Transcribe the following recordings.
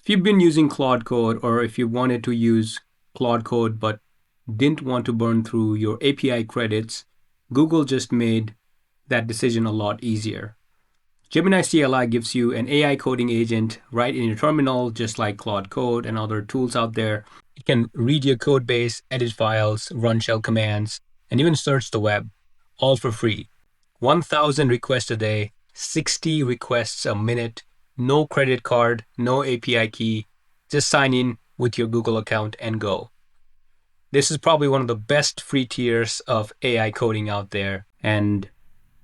If you've been using Claude Code, or if you wanted to use Claude Code but didn't want to burn through your API credits, Google just made that decision a lot easier. Gemini CLI gives you an AI coding agent right in your terminal, just like Claude Code and other tools out there. It can read your code base, edit files, run shell commands, and even search the web, all for free. 1,000 requests a day, 60 requests a minute, no credit card, no API key. Just sign in with your Google account and go. This is probably one of the best free tiers of AI coding out there, and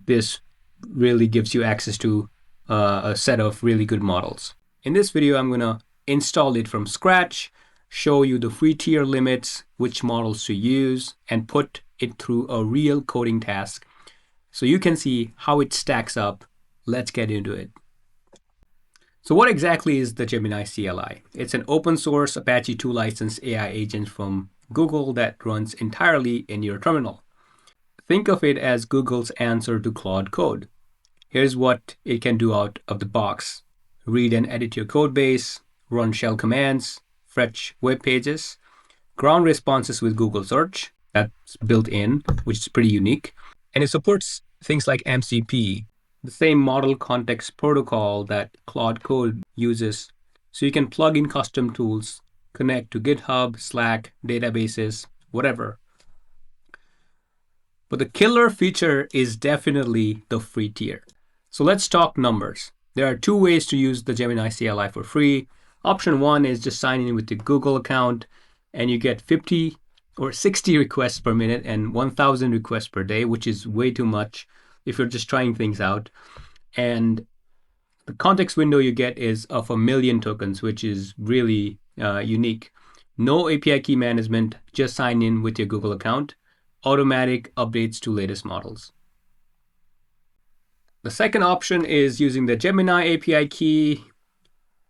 this really gives you access to a set of really good models. In this video, I'm going to install it from scratch, show you the free tier limits, which models to use, and put it through a real coding task so you can see how it stacks up. Let's get into it. So what exactly is the Gemini CLI? It's an open source Apache 2 licensed AI agent from Google that runs entirely in your terminal. Think of it as Google's answer to Claude Code. Here's what it can do out of the box. Read and edit your code base, run shell commands, fetch web pages, ground responses with Google Search, that's built in, which is pretty unique. And it supports things like MCP, the same model context protocol that Claude Code uses. So you can plug in custom tools, connect to GitHub, Slack, databases, whatever. But the killer feature is definitely the free tier. So let's talk numbers. There are two ways to use the Gemini CLI for free. Option one is just sign in with the Google account and you get 50 or 60 requests per minute and 1,000 requests per day, which is way too much if you're just trying things out. And the context window you get is of 1,000,000 tokens, which is really unique. No API key management, just sign in with your Google account. Automatic updates to latest models. The second option is using the Gemini API key.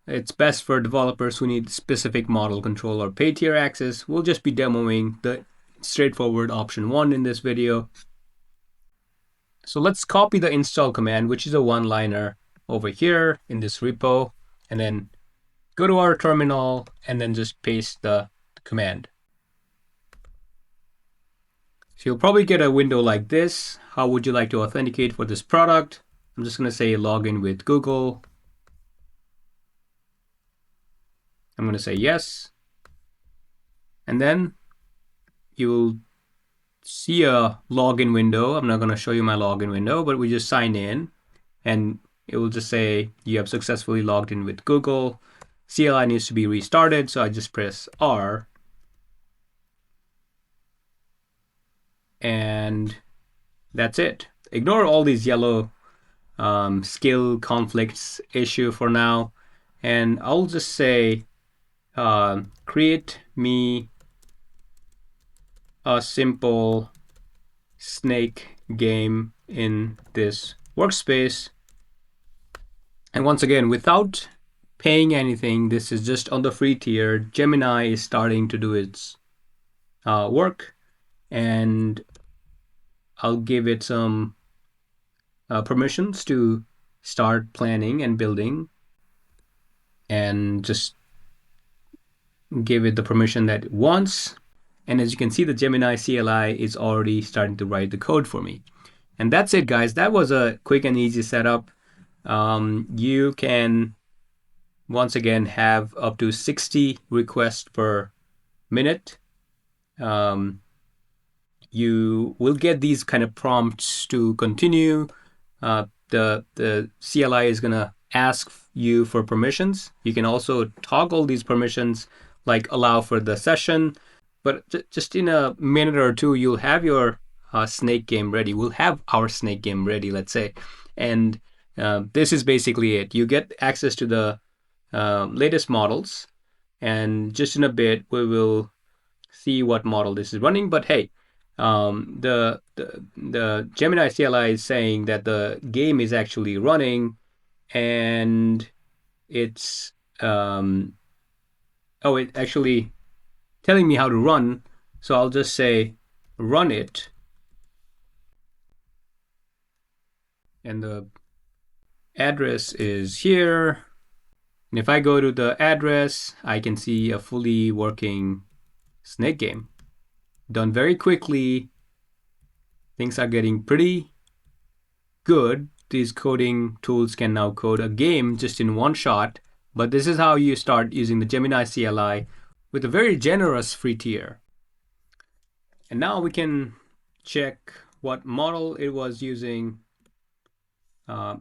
It's best for developers who need specific model control or paid tier access. We'll just be demoing the straightforward option one in this video. So let's copy the install command, which is a one-liner over here in this repo, and then go to our terminal and then just paste the command. So you'll probably get a window like this. How would you like to authenticate for this product? I'm just going to say login with Google. I'm going to say yes. And then you'll see a login window. I'm not going to show you my login window, but we just sign in and it will just say you have successfully logged in with Google. CLI needs to be restarted. So I just press R. And that's it. Ignore all these yellow skill conflicts issue for now. And I'll just say, create me a simple snake game in this workspace. And once again, without paying anything, this is just on the free tier. Gemini is starting to do its work. And I'll give it some permissions to start planning and building, and just give it the permission that it wants. And as you can see, the Gemini CLI is already starting to write the code for me. And that's it, guys. That was a quick and easy setup. You can, once again, have up to 60 requests per minute. You will get these kind of prompts to continue. The CLI is going to ask you for permissions. You can also toggle these permissions, like allow for the session. But just in a minute or two, you'll have your snake game ready. We'll have our snake game ready, let's say. And this is basically it. You get access to the latest models. And just in a bit, we will see what model this is running. But hey, the Gemini CLI is saying that the game is actually running, and it's it's actually telling me how to run. So I'll just say run it, and the address is here. And if I go to the address, I can see a fully working snake game. Done very quickly. Things are getting pretty good. These coding tools can now code a game just in one shot. But this is how you start using the Gemini CLI with a very generous free tier. And now we can check what model it was using.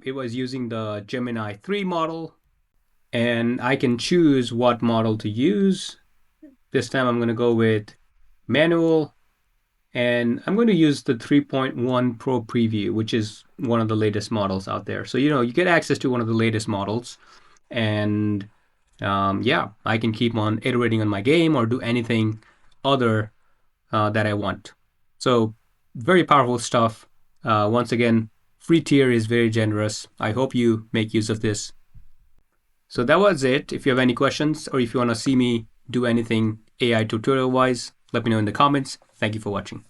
It was using the Gemini 3 model. And I can choose what model to use. This time I'm going to go with manual. And I'm going to use the 3.1 Pro Preview, which is one of the latest models out there. So, you get access to one of the latest models. And yeah, I can keep on iterating on my game or do anything other that I want. So very powerful stuff. Once again, free tier is very generous. I hope you make use of this. So that was it. If you have any questions or if you want to see me do anything AI tutorial wise, let me know in the comments. Thank you for watching.